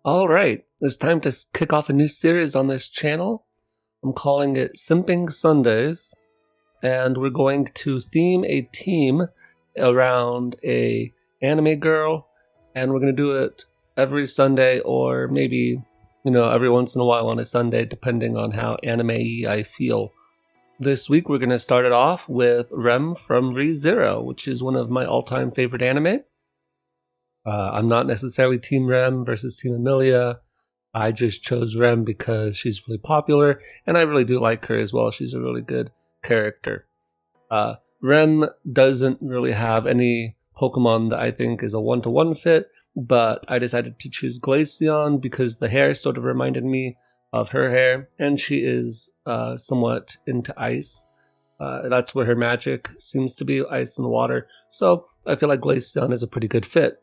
All right, it's time to kick off a new series on this channel. I'm calling it Simpin Sundays, and we're going to theme a team around a anime girl, and we're going to do it every Sunday or maybe, every once in a while on a Sunday, depending on how anime-y I feel. This week we're going to start it off with Rem from Re:Zero, which is one of my all-time favorite anime. I'm not necessarily Team Rem versus Team Amelia. I just chose Rem because she's really popular, and I really do like her as well. She's a really good character. Rem doesn't really have any Pokemon that I think is a one-to-one fit, but I decided to choose Glaceon because the hair sort of reminded me of her hair, and she is somewhat into ice. That's where her magic seems to be, ice and water. So I feel like Glaceon is a pretty good fit.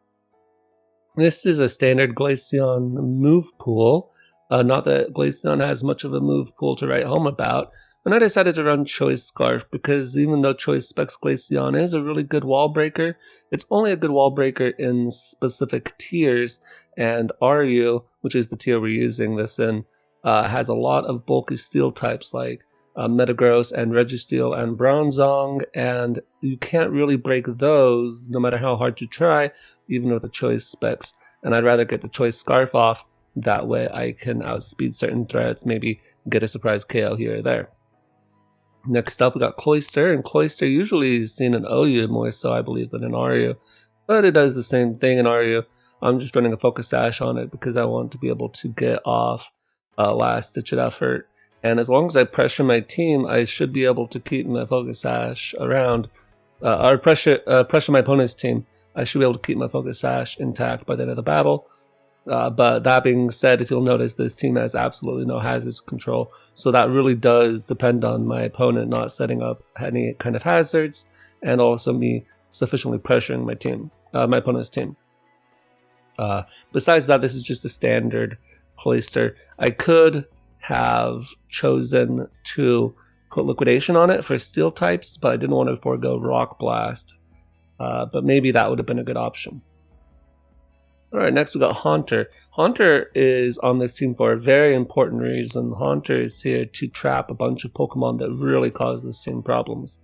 This is a standard Glaceon move pool. Not that Glaceon has much of a move pool to write home about. And I decided to run Choice Scarf because even though Choice Specs Glaceon is a really good wall breaker, it's only a good wall breaker in specific tiers. And RU, which is the tier we're using this in, has a lot of bulky steel types like Metagross and Registeel and Bronzong, and you can't really break those no matter how hard you try, even with the Choice Specs. And I'd rather get the Choice Scarf off, that way I can outspeed certain threats, maybe get a surprise KO here or there. Next up we got Cloyster, and Cloyster usually is seen in OU more so I believe than in RU, but it does the same thing in RU. I'm just running a Focus Sash on it because I want to be able to get off last ditch effort. And as long as I pressure my team, I should be able to keep my Focus Sash around, or pressure my opponent's team. I should be able to keep my Focus Sash intact by the end of the battle. But that being said, if you'll notice, this team has absolutely no hazards control. So that really does depend on my opponent not setting up any kind of hazards, and also me sufficiently pressuring my team, my opponent's team. Besides that, this is just a standard Cloyster. I could have chosen to put Liquidation on it for steel types, but I didn't want to forego Rock Blast. But maybe that would have been a good option. Alright, next we got Haunter. Haunter is on this team for a very important reason. Haunter is here to trap a bunch of Pokemon that really cause this team problems.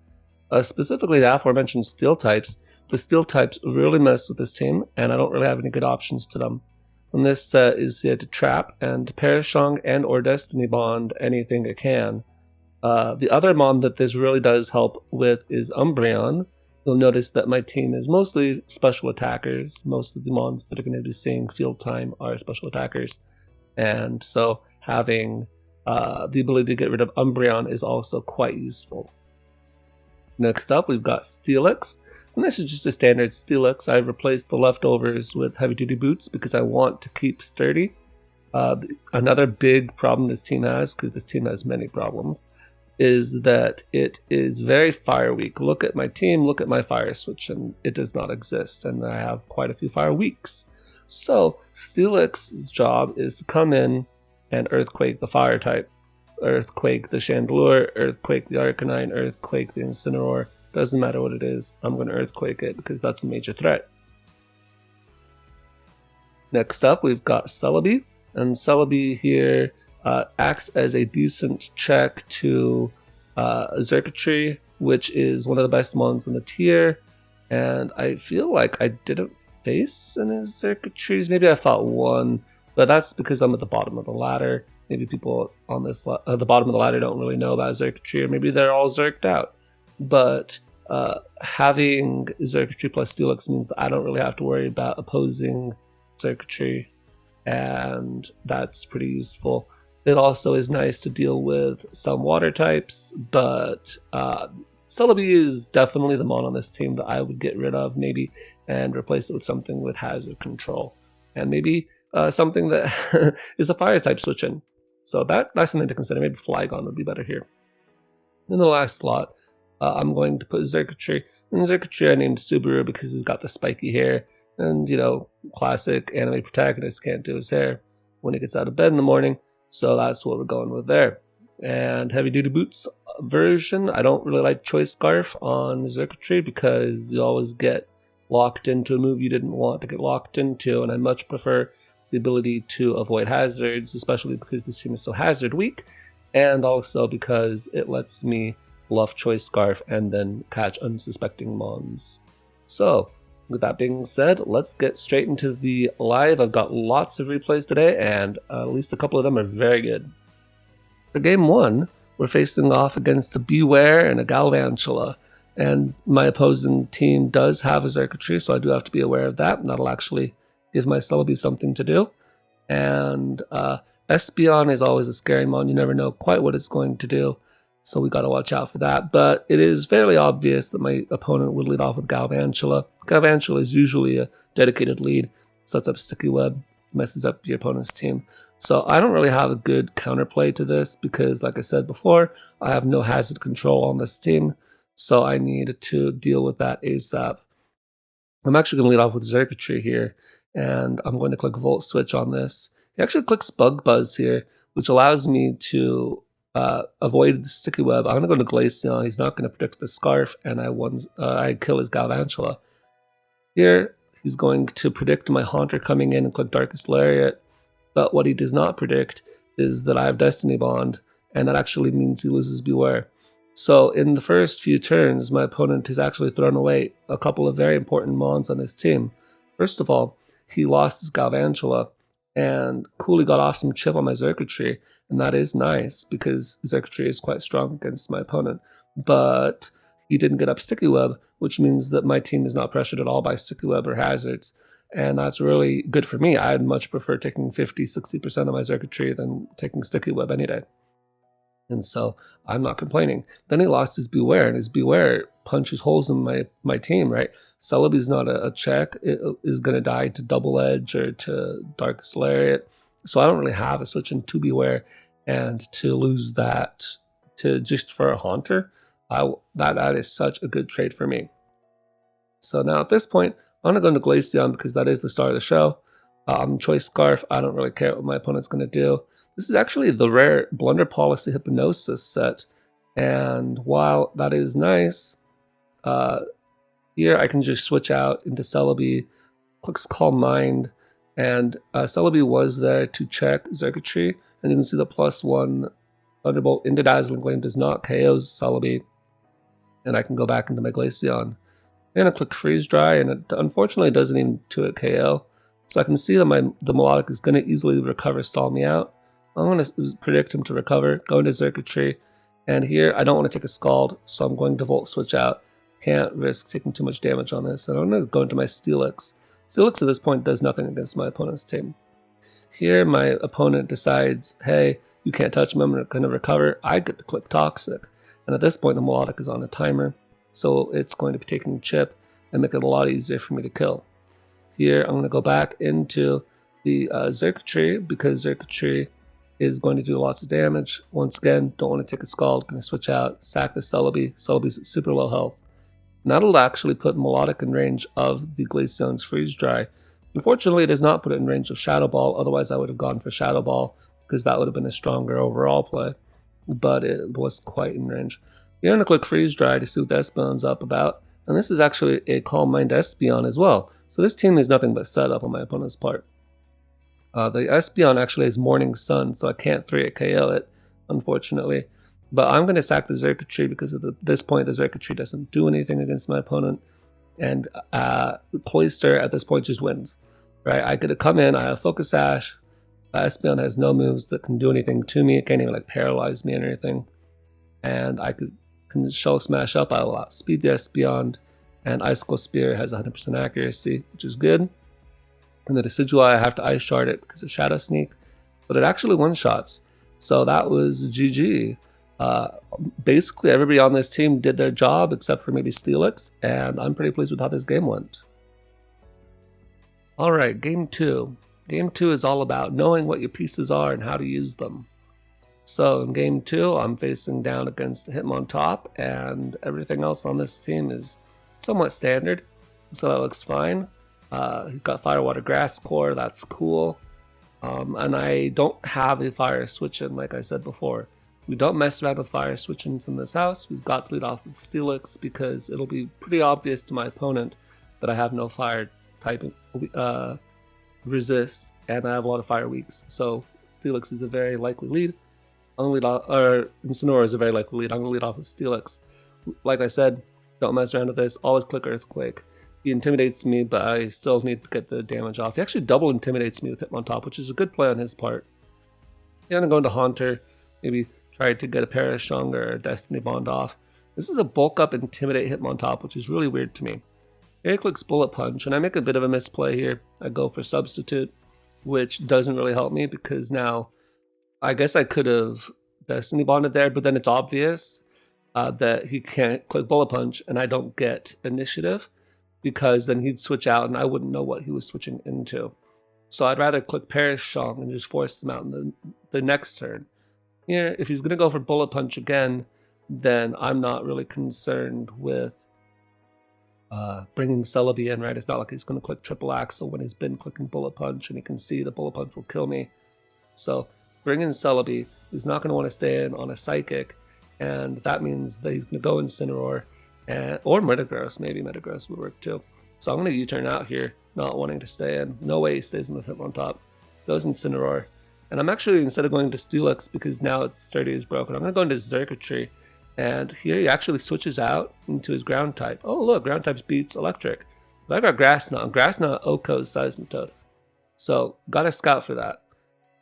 Specifically the aforementioned steel types. The steel types really mess with this team, and I don't really have any good options to them. And this set is here to trap and Parashong and or Destiny Bond anything it can. The other mon that this really does help with is Umbreon. You'll notice that my team is mostly special attackers. Most of the mons that are going to be seeing field time are special attackers. And so having the ability to get rid of Umbreon is also quite useful. Next up, we've got Steelix. And this is just a standard Steelix. I've replaced the leftovers with heavy duty boots because I want to keep sturdy. Another big problem this team has, because this team has many problems, is that it is very fire weak. Look at my team, look at my fire switch, and it does not exist. And I have quite a few fire weaks. So Steelix's job is to come in and Earthquake the fire type. Earthquake the Chandelure, Earthquake the Arcanine, Earthquake the Incineroar. Doesn't matter what it is, I'm going to Earthquake it because that's a major threat. Next up, we've got Celebi. And Celebi here acts as a decent check to Xurkitree, which is one of the best mons in the tier. And I feel like I didn't face any Xurkitrees. Maybe I fought one, but that's because I'm at the bottom of the ladder. Maybe people on this the bottom of the ladder don't really know about Xurkitree, or maybe they're all Xurked out. But having Xurkitree plus Steelix means that I don't really have to worry about opposing Xurkitree, and that's pretty useful. It also is nice to deal with some water types, but Celebi is definitely the mon on this team that I would get rid of, maybe, and replace it with something with hazard control, and maybe something that is a fire type switch in. So that's something to consider. Maybe Flygon would be better here. In the last slot, I'm going to put Xurkitree. And Xurkitree I named Subaru because he's got the spiky hair. And, classic anime protagonist can't do his hair when he gets out of bed in the morning. So that's what we're going with there. And Heavy Duty Boots version, I don't really like Choice Scarf on Xurkitree because you always get locked into a move you didn't want to get locked into. And I much prefer the ability to avoid hazards, especially because this team is so hazard weak, and also because it lets me bluff Choice Scarf and then catch unsuspecting mons. So, with that being said, let's get straight into the live. I've got lots of replays today, and at least a couple of them are very good. For game 1, we're facing off against a Beware and a Galvantula, and my opposing team does have a Xurkitree, so I do have to be aware of that, and that'll actually give my Celebi something to do. And Espeon is always a scary mon. You never know quite what it's going to do, so we got to watch out for that. But it is fairly obvious that my opponent would lead off with Galvantula. Galvantula is usually a dedicated lead, sets up Sticky Web, messes up your opponent's team. So I don't really have a good counterplay to this because, like I said before, I have no hazard control on this team, so I need to deal with that ASAP. I'm actually going to lead off with Xurkitree here, and I'm going to click Volt Switch on this. He actually clicks Bug Buzz here, which allows me to avoid the Sticky Web. I'm going to go to Glaceon. He's not going to predict the Scarf, and I kill his Galvantula. Here, he's going to predict my Haunter coming in and click Darkest Lariat, but what he does not predict is that I have Destiny Bond, and that actually means he loses Beware. So in the first few turns, my opponent has actually thrown away a couple of very important mons on his team. First of all, he lost his Galvantula, and coolly got off some chip on my Xurkitree, and that is nice because Xurkitree is quite strong against my opponent. But he didn't get up Sticky Web, which means that my team is not pressured at all by Sticky Web or hazards, and that's really good for me. I'd much prefer taking 50-60% of my Xurkitree than taking Sticky Web any day. And so I'm not complaining. Then he lost his Beware, and his Beware punches holes in my team, right? Celebi's not a check. It is going to die to Double Edge or to Darkest Lariat. So I don't really have a switch into Beware, and to lose that to just for a Haunter, that is such a good trade for me. So now at this point, I'm going to go into Glaceon because that is the start of the show. Choice Scarf, I don't really care what my opponent's going to do. This is actually the rare Blunder Policy Hypnosis set, and while that is nice, here I can just switch out into Celebi, clicks Calm Mind, and Celebi was there to check Xurkitree, and you can see the +1 Thunderbolt into Dazzling Gleam does not KO Celebi, and I can go back into my Glaceon. I'm going to click Freeze Dry, and it unfortunately doesn't even 2-hit KO, so I can see that the Melodic is going to easily recover, stall me out. I'm going to predict him to recover, go into Xurkitree, and here I don't want to take a Scald, so I'm going to Volt Switch out. Can't risk taking too much damage on this, and I'm going to go into my Steelix. Steelix at this point does nothing against my opponent's team. Here my opponent decides, hey, you can't touch me, I'm going to recover. I get to click Toxic, and at this point the Melodic is on a timer, so it's going to be taking chip and make it a lot easier for me to kill. Here I'm going to go back into the Xurkitree because Xurkitree is going to do lots of damage. Once again, don't want to take a Scald, going to switch out, sack the Celebi. Celebi's at super low health. And that'll actually put Melodic in range of the Glaceon's Freeze Dry. Unfortunately, it does not put it in range of Shadow Ball, otherwise I would have gone for Shadow Ball, because that would have been a stronger overall play. But it was quite in range. You're going to click Freeze Dry to see what the Espeon's up about, and this is actually a Calm Mind Espeon as well. So this team is nothing but setup on my opponent's part. The Espeon actually has Morning Sun, so I can't 3-hit KO it, unfortunately. But I'm going to sack the Xurkitree because at this point the Xurkitree doesn't do anything against my opponent. And the Cloyster at this point just wins. Right? I get to come in, I have Focus Sash. Espeon has no moves that can do anything to me. It can't even paralyze me or anything. And I can Shell Smash up, I will outspeed the Espeon. And Icicle Spear has 100% accuracy, which is good. And the Decidueye, I have to Ice Shard it because of Shadow Sneak, but it actually one-shots. So that was GG. Basically, everybody on this team did their job except for maybe Steelix, and I'm pretty pleased with how this game went. Alright, Game 2. Game 2 is all about knowing what your pieces are and how to use them. So in Game 2, I'm facing down against Hitmontop, and everything else on this team is somewhat standard, so that looks fine. He's got Fire, Water, Grass Core, that's cool. And I don't have a Fire Switch-In, like I said before. We don't mess around with Fire Switch-Ins in this house. We've got to lead off with Steelix because it'll be pretty obvious to my opponent that I have no Fire typing resist, and I have a lot of fire weaks, so Steelix is a very likely lead. I'm gonna lead off, or Incineroar is a very likely lead. I'm gonna lead off with Steelix. Like I said, don't mess around with this. Always click Earthquake. He intimidates me, but I still need to get the damage off. He actually double intimidates me with Hitmontop, which is a good play on his part. I'm gonna go into Haunter, maybe try to get a Parashung or a Destiny Bond off. This is a bulk up intimidate Hitmontop, which is really weird to me. Here he clicks Bullet Punch, and I make a bit of a misplay here. I go for Substitute, which doesn't really help me because now I guess I could have Destiny Bonded there, but then it's obvious that he can't click Bullet Punch, and I don't get Initiative, because then he'd switch out and I wouldn't know what he was switching into. So I'd rather click Parashung and just force him out in the next turn. Here, if he's going to go for Bullet Punch again, then I'm not really concerned with bringing Celebi in, right? It's not like he's going to click Triple Axle when he's been clicking Bullet Punch and he can see the Bullet Punch will kill me. So bringing Celebi, he's not going to want to stay in on a Psychic, and that means that he's going to go Incineroar. Or Metagross, maybe Metagross would work too. So I'm going to U-turn out here, not wanting to stay in. No way he stays in with Hitmontop. Goes Incineroar. And I'm actually, instead of going to Steelix, because now its Sturdy is broken, I'm going to go into Xurkitree. And here he actually switches out into his Ground type. Oh look, Ground type beats Electric. But I got Grass Knot. Grass Knot OHKO's Seismitoad. So, gotta scout for that.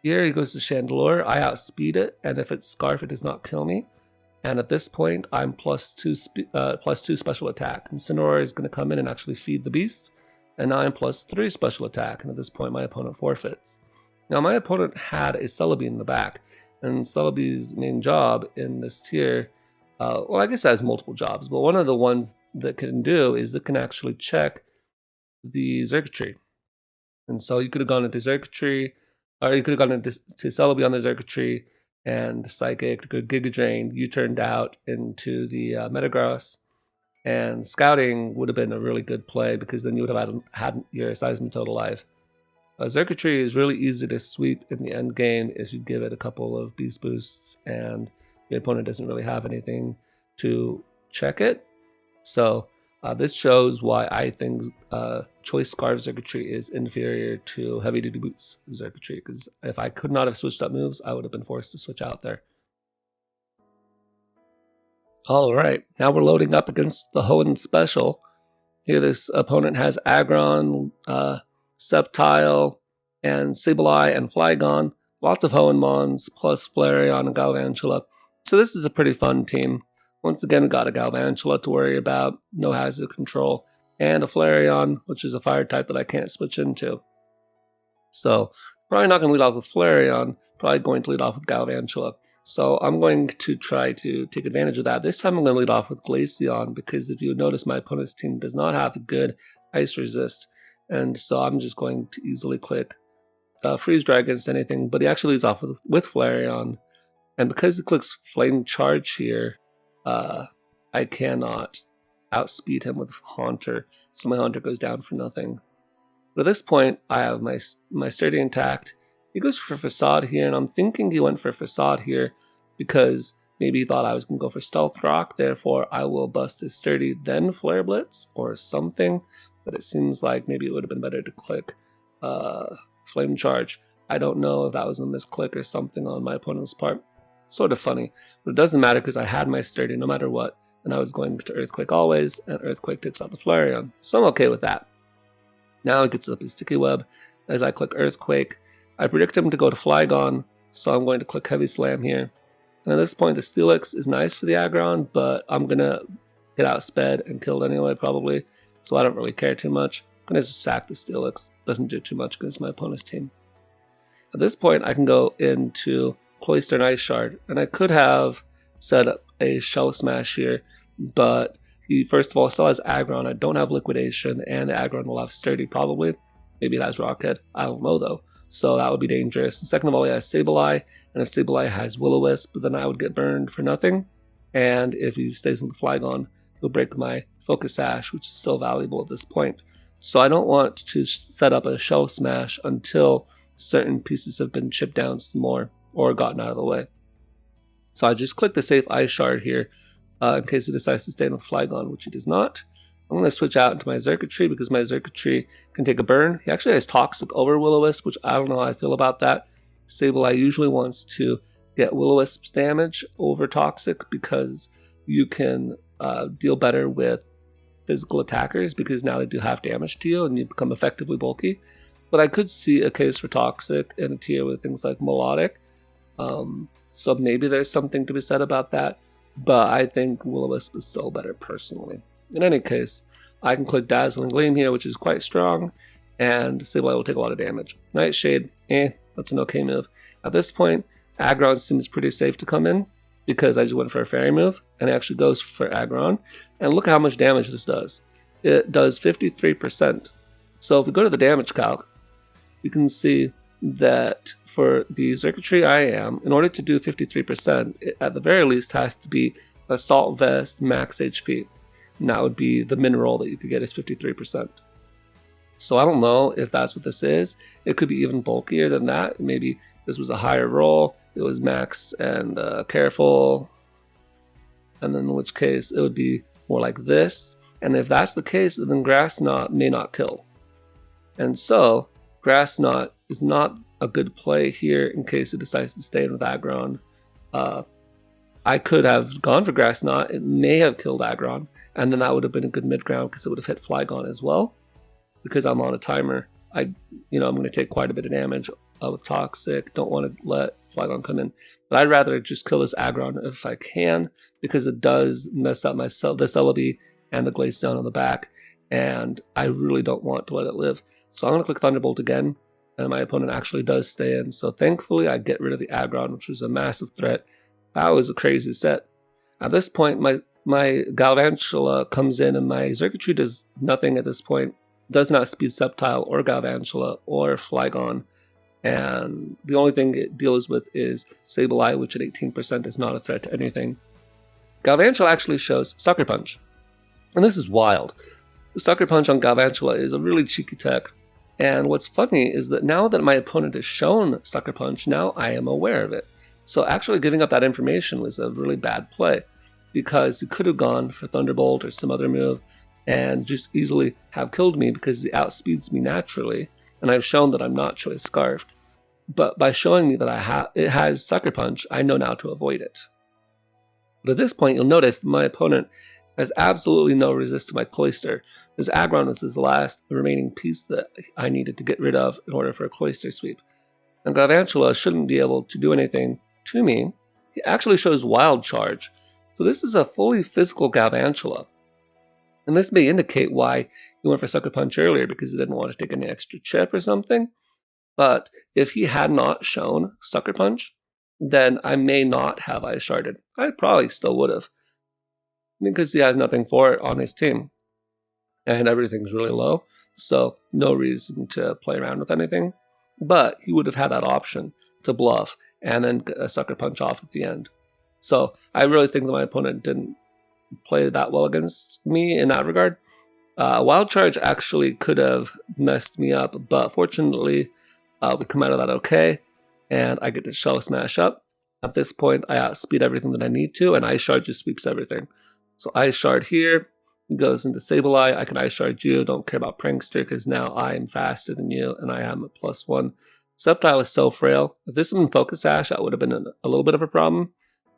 Here he goes to Chandelure. I outspeed it, and if it's Scarf, it does not kill me. And at this point, I'm +2 special attack. Incineroar is going to come in and actually feed the beast. And now I'm +3 special attack. And at this point, my opponent forfeits. Now, my opponent had a Celebi in the back. And Celebi's main job in this tier, well, I guess it has multiple jobs. But one of the ones that it can do is it can actually check the Xurkitree. And so you could have gone into Xurkitree, or you could have gone into Celebi on the Xurkitree, and Psychic, Giga Drain, you turned out into the Metagross, and Scouting would have been a really good play because then you would have had your Seismitoad alive. Xurkitree is really easy to sweep in the end game if you give it a couple of Beast Boosts and your opponent doesn't really have anything to check it. So this shows why I think Choice Scarf Xurkitree is inferior to Heavy Duty Boots Xurkitree, because if I could not have switched up moves, I would have been forced to switch out there. Alright, now we're loading up against the Hoenn Special. Here this opponent has Aggron, Sceptile, and Sableye and Flygon. Lots of Hoenn Mons, plus Flareon and Galvantula. So this is a pretty fun team. Once again, we got a Galvantula to worry about, no hazard control, and a Flareon, which is a fire type that I can't switch into. So, probably not going to lead off with Flareon, probably going to lead off with Galvantula. So I'm going to try to take advantage of that. This time I'm going to lead off with Glaceon, because if you notice, my opponent's team does not have a good Ice Resist, and so I'm just going to easily click Freeze Dry against anything, but he actually leads off with Flareon, and because he clicks Flame Charge here, I cannot outspeed him with Haunter, so my Haunter goes down for nothing. But at this point, I have my Sturdy intact. He goes for Facade here, and I'm thinking he went for Facade here because maybe he thought I was going to go for Stealth Rock, therefore I will bust his Sturdy, then Flare Blitz or something, but it seems like maybe it would have been better to click Flame Charge. I don't know if that was a misclick or something on my opponent's part. Sort of funny, but it doesn't matter because I had my Sturdy no matter what, and I was going to Earthquake always, and Earthquake takes out the Flareon, so I'm okay with that. Now he gets up his Sticky Web. As I click Earthquake, I predict him to go to Flygon, so I'm going to click Heavy Slam here. And at this point, the Steelix is nice for the Aggron, but I'm going to get outsped and killed anyway, probably, so I don't really care too much. I'm going to just sack the Steelix. Doesn't do too much against my opponent's team. At this point, I can go into Cloyster and Ice Shard, and I could have set up a Shell Smash here, but he first of all still has Aggron. I don't have Liquidation, and the Aggron will have Sturdy probably. Maybe it has Rockhead. I don't know though, so that would be dangerous. And second of all, he has Sableye, and if Sableye has Will-O-Wisp, then I would get burned for nothing. And if he stays in the Flygon, he'll break my Focus Sash, which is still valuable at this point. So I don't want to set up a Shell Smash until certain pieces have been chipped down some more or gotten out of the way. So I just click the safe Ice Shard here in case he decides to stay in with Flygon, which he does not. I'm going to switch out into my Circuitry because my Circuitry can take a burn. He actually has Toxic over Will-O-Wisp, which I don't know how I feel about that. Sableye usually wants to get Will-O-Wisp's damage over Toxic because you can deal better with physical attackers because now they do half damage to you and you become effectively bulky. But I could see a case for Toxic in a tier with things like Melodic. So maybe there's something to be said about that. But I think Will-O-Wisp is still better personally. In any case, I can click Dazzling Gleam here, which is quite strong, and Sableye will take a lot of damage. Nightshade, that's an okay move. At this point, Aggron seems pretty safe to come in, because I just went for a Fairy move, and it actually goes for Aggron. And look at how much damage this does. It does 53%. So if we go to the damage calc, we can see that for the Circuitry I am, in order to do 53%, it at the very least has to be Assault Vest max HP. And that would be the mineral that you could get is 53%. So I don't know if that's what this is. It could be even bulkier than that. Maybe this was a higher roll. It was max and careful. And then in which case it would be more like this. And if that's the case, then Grass Knot may not kill. And so Grass Knot is not a good play here in case it decides to stay in with Aggron. I could have gone for Grass Knot. It may have killed Aggron. And then that would have been a good mid ground because it would have hit Flygon as well. Because I'm on a timer, I'm going to take quite a bit of damage with Toxic. Don't want to let Flygon come in. But I'd rather just kill this Aggron if I can, because it does mess up the Celebi and the Glaceon on the back. And I really don't want to let it live. So I'm going to click Thunderbolt again. And my opponent actually does stay in. So thankfully I get rid of the Aggron, which was a massive threat. That was a crazy set. At this point, my Galvantula comes in and my Circuitry does nothing at this point. Does not speed Sceptile or Galvantula or Flygon. And the only thing it deals with is Sableye, which at 18% is not a threat to anything. Galvantula actually shows Sucker Punch. And this is wild. The Sucker Punch on Galvantula is a really cheeky tech. And what's funny is that now that my opponent has shown Sucker Punch, now I am aware of it. So actually giving up that information was a really bad play, because he could have gone for Thunderbolt or some other move and just easily have killed me because he outspeeds me naturally, and I've shown that I'm not Choice Scarfed. But by showing me that it has Sucker Punch, I know now to avoid it. But at this point, you'll notice that my opponent has absolutely no resist to my Cloyster. This Aggron was his last remaining piece that I needed to get rid of in order for a Cloyster sweep. And Galvantula shouldn't be able to do anything to me. He actually shows Wild Charge. So this is a fully physical Galvantula. And this may indicate why he went for Sucker Punch earlier, because he didn't want to take any extra chip or something. But if he had not shown Sucker Punch, then I may not have Ice Sharded. I probably still would have, because he has nothing for it on his team. And everything's really low, so no reason to play around with anything. But he would have had that option to bluff and then get a Sucker Punch off at the end. So I really think that my opponent didn't play that well against me in that regard. Wild Charge actually could have messed me up, but fortunately we come out of that okay, and I get to Shell Smash up. At this point I outspeed everything that I need to, and Ice Shard just sweeps everything. So Ice Shard here, it goes into Sableye. I can Ice Shard you, don't care about Prankster because now I am faster than you and I am a +1. Sceptile is so frail. If this had been Focus Sash, that would have been a little bit of a problem,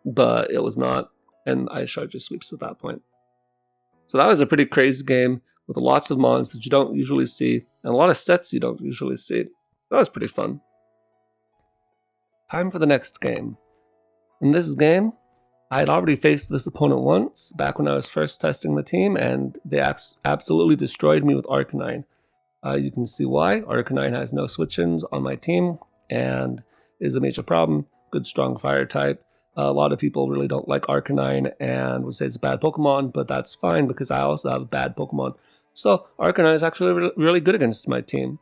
but it was not. And Ice Shard just sweeps at that point. So that was a pretty crazy game with lots of mons that you don't usually see, and a lot of sets you don't usually see. That was pretty fun. Time for the next game. In this game, I had already faced this opponent once, back when I was first testing the team, and they absolutely destroyed me with Arcanine. You can see why. Arcanine has no switch-ins on my team, and is a major problem. Good strong fire type. A lot of people really don't like Arcanine and would say it's a bad Pokemon, but that's fine because I also have a bad Pokemon. So Arcanine is actually really good against my team.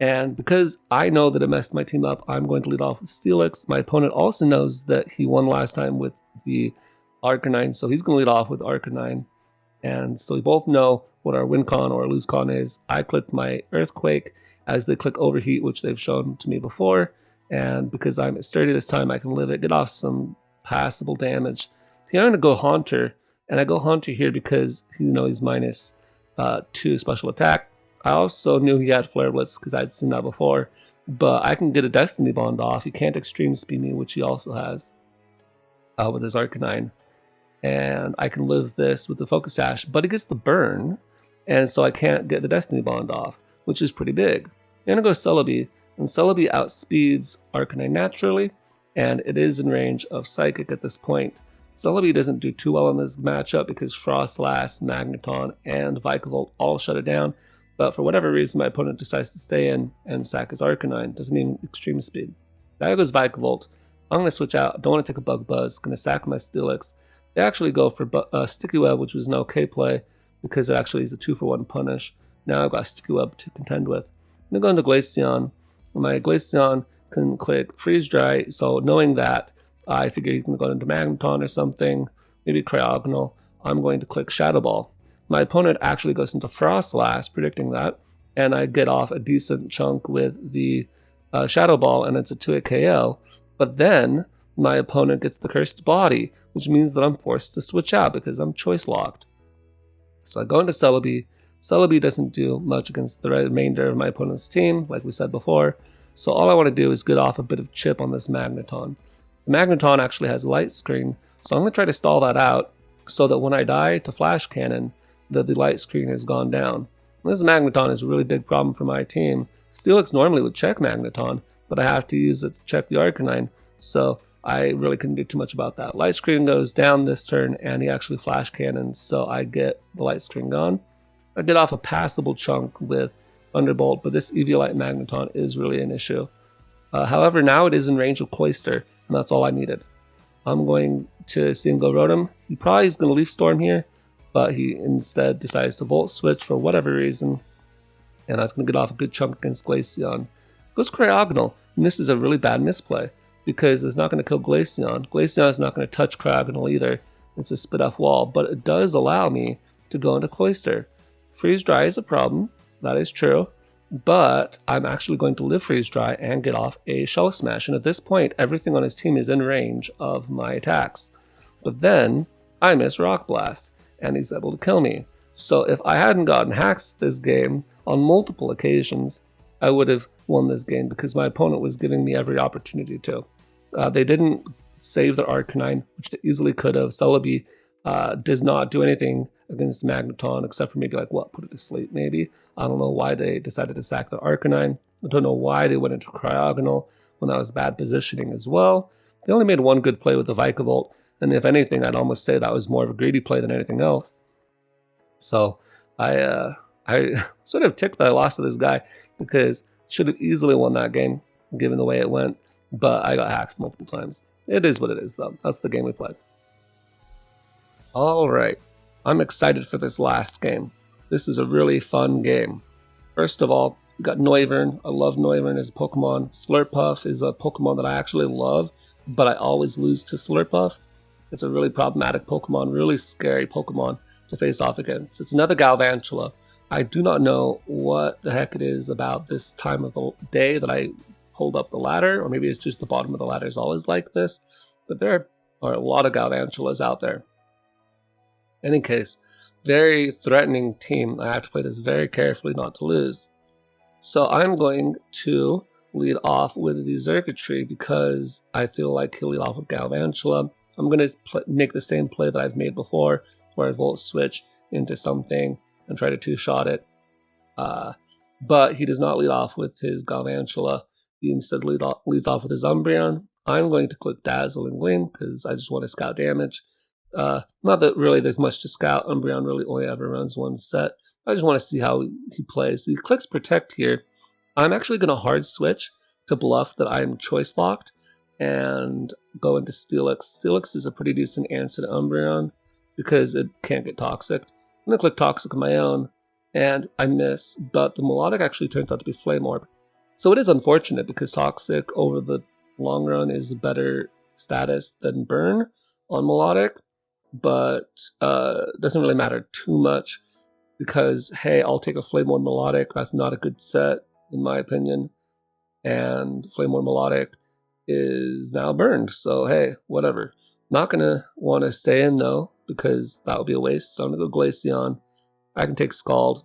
And because I know that it messed my team up, I'm going to lead off with Steelix. My opponent also knows that he won last time with the Arcanine, so he's going to lead off with Arcanine. And so we both know what our win con or lose con is. I clicked my Earthquake as they click Overheat, which they've shown to me before. And because I'm sturdy this time, I can live it, get off some passable damage. Here I'm going to go Haunter, and I go Haunter here because he's minus 2 special attack. I also knew he had Flare Blitz because I'd seen that before, but I can get a Destiny Bond off. He can't Extreme Speed me, which he also has with his Arcanine. And I can live this with the Focus Sash, but he gets the burn, and so I can't get the Destiny Bond off, which is pretty big. I'm going to go Celebi, and Celebi outspeeds Arcanine naturally, and it is in range of Psychic at this point. Celebi doesn't do too well in this matchup because Froslass, Magneton, and Vikavolt all shut it down, but for whatever reason my opponent decides to stay in and sack his Arcanine, doesn't even Extreme Speed. There goes Vikavolt. I'm going to switch out, don't want to take a Bug Buzz, going to sack my Steelix. They actually go for Sticky Web, which was an okay play because it actually is a 2-for-1 punish. Now I've got Sticky Web to contend with. I'm going to go into Glaceon. My Glaceon can click Freeze Dry, so knowing that, I figure he's going to go into Magneton or something, maybe Cryogonal. I'm going to click Shadow Ball. My opponent actually goes into Froslass, predicting that, and I get off a decent chunk with the Shadow Ball, and it's a 2-hit KO. But then my opponent gets the Cursed Body, which means that I'm forced to switch out because I'm choice locked. So I go into Celebi. Celebi doesn't do much against the remainder of my opponent's team, like we said before. So all I want to do is get off a bit of chip on this Magneton. The Magneton actually has Light Screen, so I'm going to try to stall that out so that when I die to Flash Cannon, the Light Screen has gone down. This Magneton is a really big problem for my team. Steelix normally would check Magneton, but I have to use it to check the Arcanine, so I really couldn't do too much about that. Light Screen goes down this turn, and he actually Flash Cannons, so I get the Light Screen gone. I get off a passable chunk with Thunderbolt, but this Eviolite Magneton is really an issue. However, now it is in range of Cloyster, and that's all I needed. I'm going to see him go Rotom. He probably is going to Leaf Storm here, but he instead decides to Volt Switch for whatever reason, and that's going to get off a good chunk against Glaceon. Goes Cryogonal, and this is a really bad misplay, because it's not going to kill Glaceon. Glaceon is not going to touch Cryogonal either. It's a spit-off wall, but it does allow me to go into Cloyster. Freeze Dry is a problem, that is true, but I'm actually going to live Freeze Dry and get off a Shell Smash, and at this point, everything on his team is in range of my attacks. But then, I miss Rock Blast, and he's able to kill me. So if I hadn't gotten hacks this game on multiple occasions, I would have won this game because my opponent was giving me every opportunity to. They didn't save their Arcanine, which they easily could have. Celebi does not do anything against Magneton except for maybe put it to sleep maybe. I don't know why they decided to sack the Arcanine. I don't know why they went into Cryogonal when that was bad positioning as well. They only made one good play with the Vikavolt, and if anything, I'd almost say that was more of a greedy play than anything else. So I sort of ticked that I lost to this guy because should have easily won that game given the way it went, but I got hacked multiple times. It is what it is though. That's the game we played. Alright, I'm excited for this last game. This is a really fun game. First of all, we got Noivern. I love Noivern as a Pokemon. Slurpuff is a Pokemon that I actually love, but I always lose to Slurpuff. It's a really problematic Pokemon, really scary Pokemon to face off against. It's another Galvantula. I do not know what the heck it is about this time of the day that I hold up the ladder, or maybe it's just the bottom of the ladder is always like this, but there are a lot of Galvantulas out there. In any case, very threatening team. I have to play this very carefully not to lose. So I'm going to lead off with the Xurkitree because I feel like he'll lead off with Galvantula. I'm going to make the same play that I've made before, where I Volt Switch into something and try to two-shot it. But he does not lead off with his Galvantula. He instead leads off with his Umbreon. I'm going to click Dazzle and Gleam because I just want to scout damage. Not that really there's much to scout. Umbreon really only ever runs one set. I just want to see how he plays. He clicks Protect here. I'm actually going to hard switch to bluff that I'm choice locked and go into Steelix. Steelix is a pretty decent answer to Umbreon because it can't get Toxic. I'm going to click Toxic on my own, and I miss, but the Melodic actually turns out to be Flame Orb. So it is unfortunate because Toxic over the long run is a better status than Burn on Melodic, but it doesn't really matter too much because, hey, I'll take a Flame Orb Melodic. That's not a good set, in my opinion, and Flame Orb Melodic is now burned, so hey, whatever. Not going to want to stay in, though, because that would be a waste, so I'm going to go Glaceon. I can take Scald.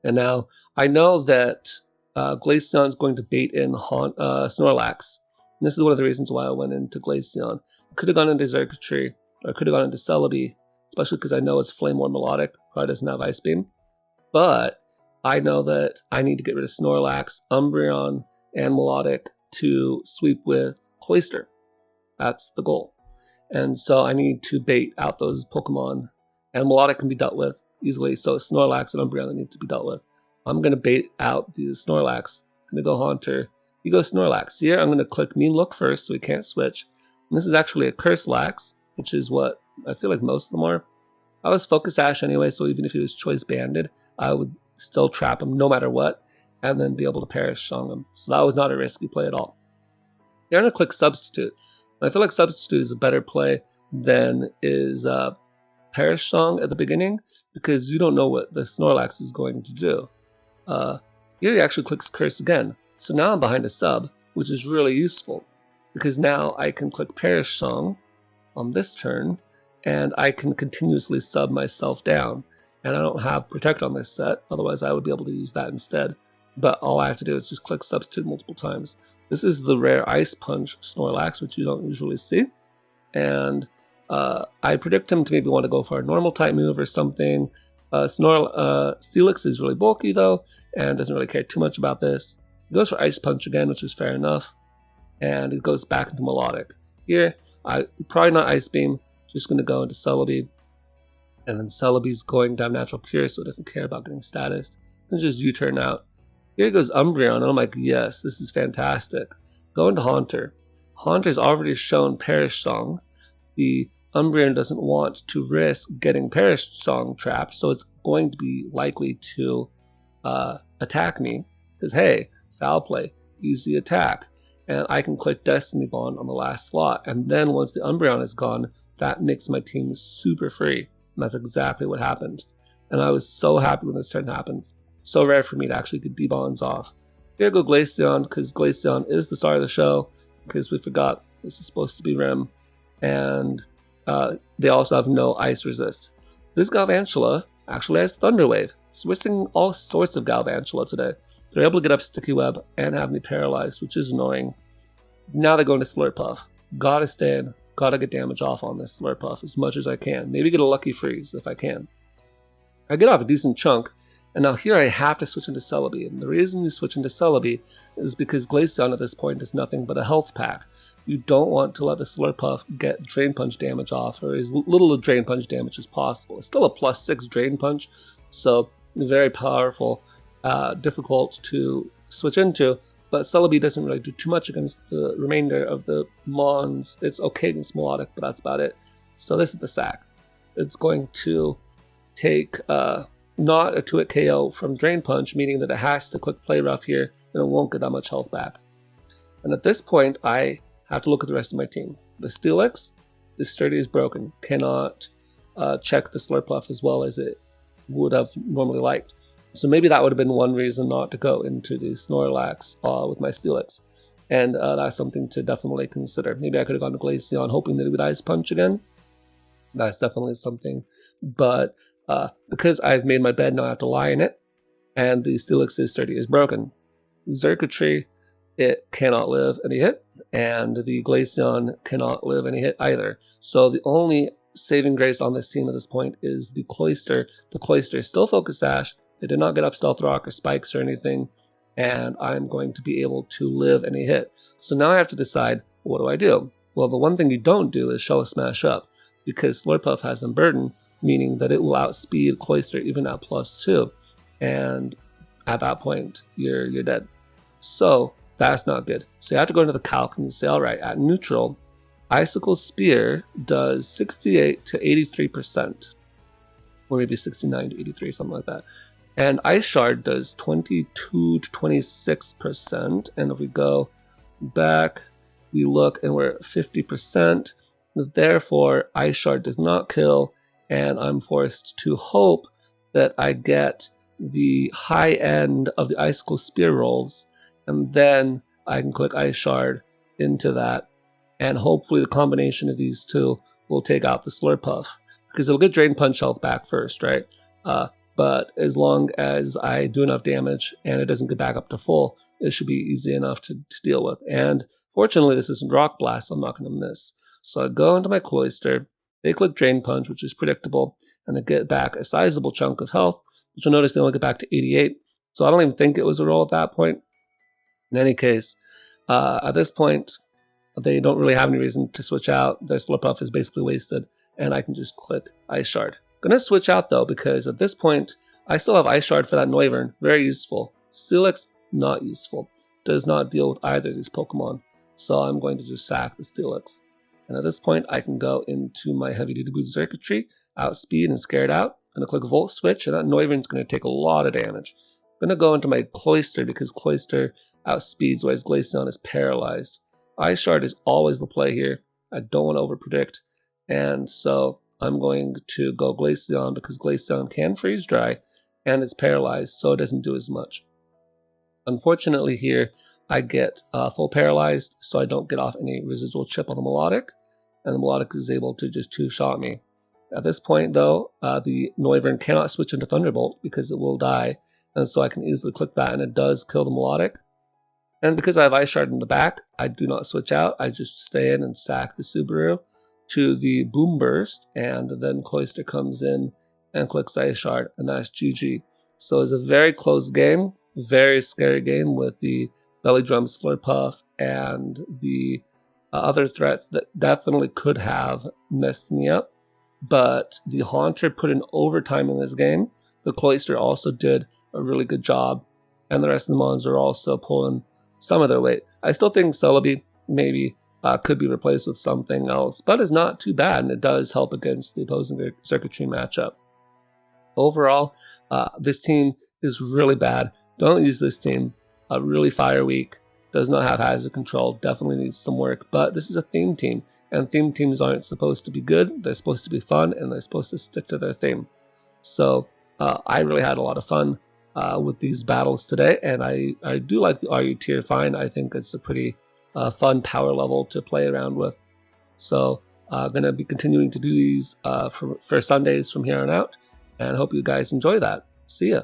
And now I know that Glaceon is going to bait in Snorlax. And this is one of the reasons why I went into Glaceon. I could have gone into Xurkitree, or I could have gone into Celebi, especially because I know it's Flame or Melodic, probably doesn't have Ice Beam. But I know that I need to get rid of Snorlax, Umbreon, and Melodic to sweep with Cloyster. That's the goal. And so I need to bait out those Pokemon. And Melodic can be dealt with easily, so Snorlax and Umbreon need to be dealt with. I'm going to bait out the Snorlax. I'm going to go Haunter. You go Snorlax. Here, I'm going to click Mean Look first so we can't switch. And this is actually a Curselax, which is what I feel like most of them are. I was Focus Sash anyway, so even if he was Choice Banded, I would still trap him no matter what, and then be able to Perish Song him. So that was not a risky play at all. Here, I'm going to click Substitute. I feel like Substitute is a better play than is Perish Song at the beginning, because you don't know what the Snorlax is going to do. Here he actually clicks Curse again. So now I'm behind a sub, which is really useful, because now I can click Perish Song on this turn, and I can continuously sub myself down. And I don't have Protect on this set, otherwise I would be able to use that instead. But all I have to do is just click Substitute multiple times. This is the rare Ice Punch Snorlax, which you don't usually see. And I predict him to maybe want to go for a normal type move or something. Steelix is really bulky though, and doesn't really care too much about this. He goes for Ice Punch again, which is fair enough. And it goes back into Melodic. Here, probably not Ice Beam, just going to go into Celebi. And then Celebi's going down Natural Cure, so it doesn't care about getting status. Then just U-turn out. Here goes Umbreon, and I'm like, yes, this is fantastic. Go into Haunter. Haunter's already shown Perish Song. The Umbreon doesn't want to risk getting Perish Song trapped, so it's going to be likely to attack me. Because, hey, foul play, easy attack. And I can click Destiny Bond on the last slot. And then once the Umbreon is gone, that makes my team super free. And that's exactly what happened. And I was so happy when this turn happens. So rare for me to actually get D-Bonds off. Here go Glaceon, because Glaceon is the star of the show, because we forgot this is supposed to be Rim. And they also have no Ice Resist. This Galvantula actually has Thunder Wave. So we're seeing all sorts of Galvantula today. They're able to get up Sticky Web and have me paralyzed, which is annoying. Now they're going to Slurpuff. Gotta stay in. Gotta get damage off on this Slurpuff as much as I can. Maybe get a Lucky Freeze if I can. I get off a decent chunk, and now here I have to switch into Celebi. And the reason you switch into Celebi is because Glaceon at this point is nothing but a health pack. You don't want to let the Slurpuff get Drain Punch damage off, or as little of Drain Punch damage as possible. It's still a +6 Drain Punch, so very powerful. Difficult to switch into, but Celebi doesn't really do too much against the remainder of the Mons. It's okay against Melodic, but that's about it. So this is the sack. It's going to take not a 2-hit KO from Drain Punch, meaning that it has to quick Play Rough here, and it won't get that much health back. And at this point, I have to look at the rest of my team. The Steelix, the Sturdy is broken, cannot check the Slurpuff as well as it would have normally liked. So maybe that would have been one reason not to go into the Snorlax with my Steelix. And that's something to definitely consider. Maybe I could have gone to Glaceon hoping that it would Ice Punch again. That's definitely something. But because I've made my bed, now I have to lie in it. And the Steelix's Sturdy is broken. Xurkitree, it cannot live any hit. And the Glaceon cannot live any hit either. So the only saving grace on this team at this point is the Cloyster. The Cloyster is still Focus Sash. They did not get up Stealth Rock or Spikes or anything, and I'm going to be able to live any hit. So now I have to decide, what do I do? Well, the one thing you don't do is Shell Smash up, because Slurpuff has Unburden, meaning that it will outspeed Cloyster even at +2, and at that point, you're dead. So that's not good. So you have to go into the calc and you say, all right, at neutral, Icicle Spear does 68 to 83%, or maybe 69 to 83, something like that. And Ice Shard does 22 to 26%. And if we go back, we look and we're at 50%. Therefore, Ice Shard does not kill. And I'm forced to hope that I get the high end of the Icicle Spear rolls. And then I can click Ice Shard into that. And hopefully the combination of these two will take out the Slurpuff. Because it'll get Drain Punch health back first, right? but as long as I do enough damage and it doesn't get back up to full, it should be easy enough to deal with. And fortunately, this isn't Rock Blast, so I'm not going to miss. So I go into my Cloister, they click Drain Punch, which is predictable, and they get back a sizable chunk of health, which you'll notice they only get back to 88. So I don't even think it was a roll at that point. In any case, at this point, they don't really have any reason to switch out. Their Slurpuff is basically wasted, and I can just click Ice Shard. Gonna switch out though, because at this point, I still have Ice Shard for that Noivern, very useful. Steelix, not useful. Does not deal with either of these Pokemon. So I'm going to just sack the Steelix. And at this point, I can go into my Heavy Duty Boost Circuitry, outspeed and scare it out. I'm gonna click Volt Switch, and that Noivern's gonna take a lot of damage. I'm gonna go into my Cloister, because Cloister outspeeds, whereas Glaceon is paralyzed. Ice Shard is always the play here. I don't want to overpredict. And so I'm going to go Glaceon, because Glaceon can freeze dry and it's paralyzed, so it doesn't do as much. Unfortunately here, I get full paralyzed, so I don't get off any residual chip on the Melodic, and the Melodic is able to just two-shot me. At this point though, the Noivern cannot switch into Thunderbolt because it will die, and so I can easily click that and it does kill the Melodic. And because I have Ice Shard in the back, I do not switch out, I just stay in and sack the Subaru to the Boom Burst, and then Cloister comes in and clicks Ice Shard, and that's GG. So it's a very close game, very scary game with the Belly Drum Slurpuff and the other threats that definitely could have messed me up. But the Haunter put in overtime in this game. The Cloister also did a really good job, and the rest of the mons are also pulling some of their weight. I still think Celebi maybe could be replaced with something else, but it's not too bad, and it does help against the opposing circuitry matchup. Overall, this team is really bad. Don't use this team. Really fire weak. Does not have hazard control. Definitely needs some work. But this is a theme team, and theme teams aren't supposed to be good. They're supposed to be fun, and they're supposed to stick to their theme. So I really had a lot of fun with these battles today, and I do like the RU tier fine. I think it's a pretty fun power level to play around with. So I'm going to be continuing to do these for Sundays from here on out, and I hope you guys enjoy that. See ya.